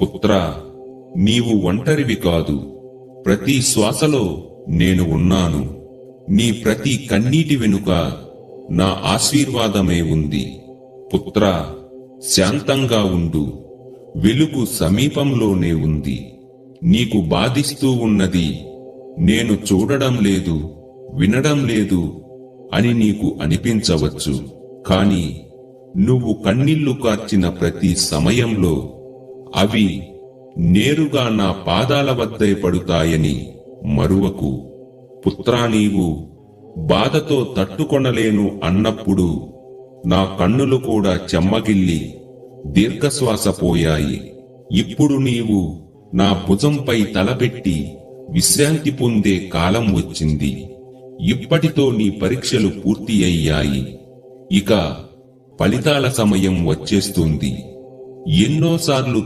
పుత్రా, నీవు ఒంటరివి కాదు. ప్రతి శ్వాసలో నేను ఉన్నాను. నీ ప్రతి కన్నీటి వెనుక నా ఆశీర్వాదమే ఉంది. పుత్రా, శాంతంగా ఉండు. వెలుగు సమీపంలోనే ఉంది. నీకు బాధిస్తూ ఉన్నది నేను చూడడం లేదు, వినడం లేదు అని నీకు అనిపించవచ్చు. కాని నువ్వు కన్నీళ్లు కార్చిన ప్రతి సమయంలో అవి నేరుగా నా పాదాల వద్దే పడుతాయని మరువకు. పుత్రా, నీవు బాధతో తట్టుకొనలేను అన్నప్పుడు నా కన్నులు కూడా చెమ్మగిల్లి దీర్ఘశ్వాస పోయాయి. ఇప్పుడు నీవు నా భుజంపై తలపెట్టి విశ్రాంతి పొందే కాలం వచ్చింది. ఇప్పటితో నీ పరీక్షలు పూర్తి అయ్యాయి. ఇక ఫలితాల సమయం వచ్చేస్తుంది. ఎన్నోసార్లు